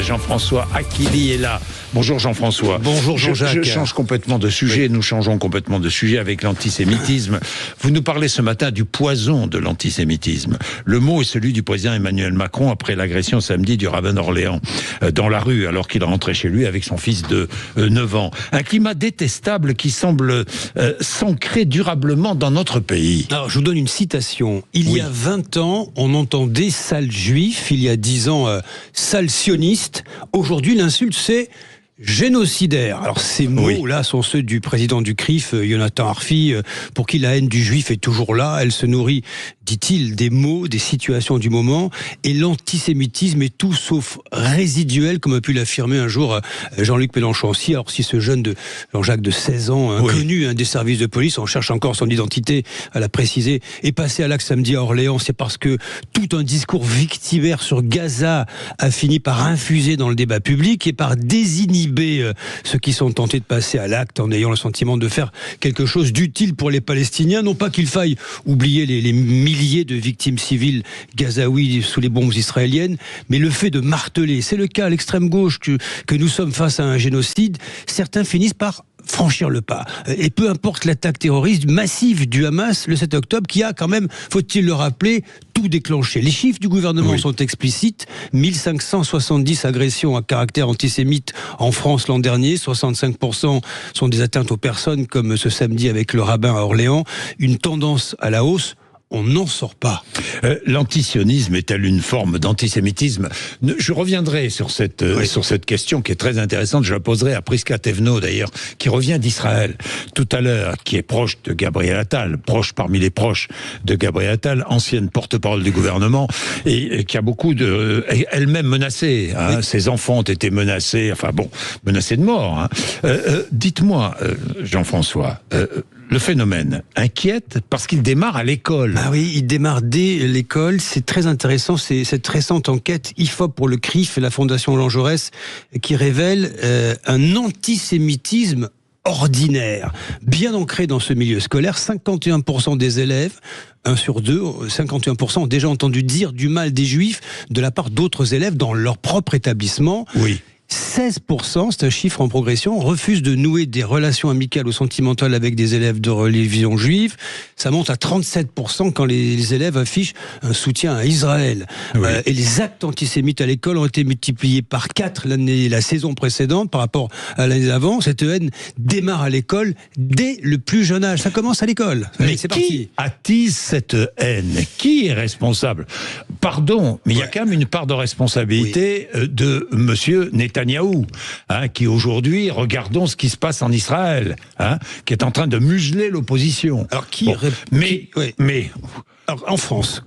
Jean-François Aquili est là. Bonjour Jean-François. Bonjour Jean-Jacques. Je change complètement de sujet, oui. Nous changeons complètement de sujet avec l'antisémitisme. Vous nous parlez ce matin du poison de l'antisémitisme. Le mot est celui du président Emmanuel Macron après l'agression samedi du rabbin d'Orléans dans la rue alors qu'il rentrait chez lui avec son fils de 9 ans. Un climat détestable qui semble s'ancrer durablement dans notre pays. Alors, je vous donne une citation. Il y a 20 ans, on entendait sale juif. Il y a 10 ans, sale sioniste. Aujourd'hui, l'insulte, c'est génocidaire. Alors ces mots-là sont ceux du président du CRIF, Jonathan Arfi, pour qui la haine du juif est toujours là. Elle se nourrit, dit-il, des mots, des situations du moment. Et l'antisémitisme est tout sauf résiduel, comme a pu l'affirmer un jour Jean-Luc Mélenchon. Alors si ce jeune de Jean-Jacques de 16 ans, inconnu des services de police, on cherche encore son identité, à la préciser, est passé à l'acte samedi à Orléans, c'est parce que tout un discours victimaire sur Gaza a fini par infuser dans le débat public et par désinhiber ceux qui sont tentés de passer à l'acte en ayant le sentiment de faire quelque chose d'utile pour les Palestiniens. Non pas qu'il faille oublier les milliers de victimes civiles gazaouis sous les bombes israéliennes, mais le fait de marteler, c'est le cas à l'extrême gauche que nous sommes face à un génocide, certains finissent par franchir le pas. Et peu importe l'attaque terroriste massive du Hamas le 7 octobre, qui a quand même, faut-il le rappeler, tout déclenché. Les chiffres du gouvernement sont explicites. 1570 agressions à caractère antisémite en France l'an dernier. 65% sont des atteintes aux personnes, comme ce samedi avec le rabbin à Orléans. Une tendance à la hausse. On n'en sort pas. L'antisionisme est-elle une forme d'antisémitisme ? Je reviendrai sur cette question qui est très intéressante. Je la poserai à Prisca Thévenot d'ailleurs, qui revient d'Israël tout à l'heure, qui est proche de Gabriel Attal, proche parmi les proches de Gabriel Attal, ancienne porte-parole du gouvernement, et qui a beaucoup elle-même menacée. Ses enfants ont été menacés, menacés de mort. Dites-moi, Jean-François, le phénomène inquiète parce qu'il démarre à l'école. Ah oui, il démarre dès l'école. C'est très intéressant. C'est cette récente enquête IFOP pour le CRIF et la Fondation Jean Jaurès qui révèle un antisémitisme ordinaire, bien ancré dans ce milieu scolaire. 51% des élèves, 1 sur 2, 51% ont déjà entendu dire du mal des juifs de la part d'autres élèves dans leur propre établissement. Oui. 16%, c'est un chiffre en progression, refusent de nouer des relations amicales ou sentimentales avec des élèves de religion juive. Ça monte à 37% quand les élèves affichent un soutien à Israël. Et les actes antisémites à l'école ont été multipliés par 4 la saison précédente par rapport à l'année d'avant. Cette haine démarre à l'école dès le plus jeune âge. Ça commence à l'école. Mais c'est qui attise cette haine ? Qui est responsable ? Pardon, mais il y a quand même une part de responsabilité de monsieur Netanyahou, qui aujourd'hui, regardons ce qui se passe en Israël, qui est en train de museler l'opposition. Alors en France,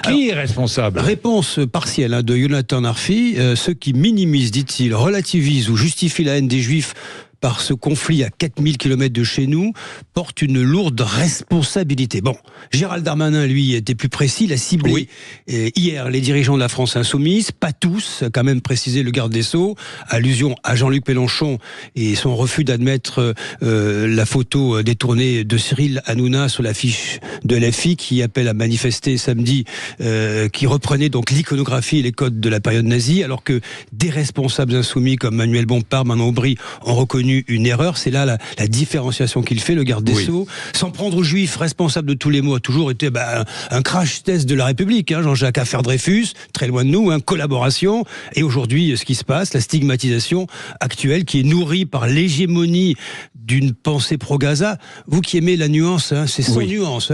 qui est responsable ? Réponse partielle de Jonathan Arfi. Ceux qui minimisent, dit-il, relativisent ou justifient la haine des Juifs par ce conflit à 4000 km de chez nous, porte une lourde responsabilité. Bon, Gérald Darmanin, lui, était plus précis, il a ciblé hier les dirigeants de la France insoumise, pas tous, a quand même précisé le garde des Sceaux, allusion à Jean-Luc Mélenchon et son refus d'admettre la photo détournée de Cyril Hanouna sur l'affiche de LFI qui appelle à manifester samedi, qui reprenait donc l'iconographie et les codes de la période nazie, alors que des responsables insoumis comme Manuel Bompard, Manon Aubry ont reconnu une erreur. C'est là la différenciation qu'il fait, le garde des Sceaux. S'en prendre aux Juifs, responsable de tous les maux, a toujours été un crash test de la République. Jean-Jacques, affaire Dreyfus, très loin de nous, collaboration. Et aujourd'hui, ce qui se passe, la stigmatisation actuelle qui est nourrie par l'hégémonie d'une pensée pro-Gaza. Vous qui aimez la nuance, c'est sans nuance.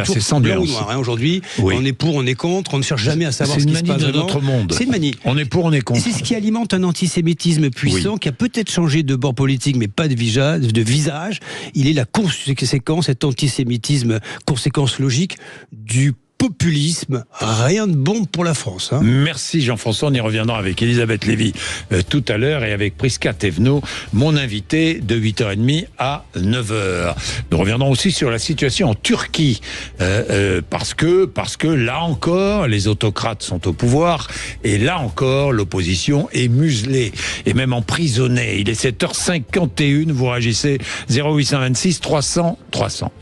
C'est sans blanc ou noir. Aujourd'hui, on est pour, on est contre, on ne cherche jamais à savoir ce qui se passe dans notre monde. C'est une manie. On est pour, on est contre. Et c'est ce qui alimente un antisémitisme puissant qui a peut-être changé de bord politique, mais pas de visage. Il est la conséquence, cet antisémitisme, conséquence logique du populisme, rien de bon pour la France. Merci Jean-François, on y reviendra avec Elisabeth Lévy tout à l'heure et avec Prisca Thévenot, mon invité de 8h30 à 9h. Nous reviendrons aussi sur la situation en Turquie, parce que là encore, les autocrates sont au pouvoir et là encore, l'opposition est muselée et même emprisonnée. Il est 7h51, vous réagissez 0826 300 300.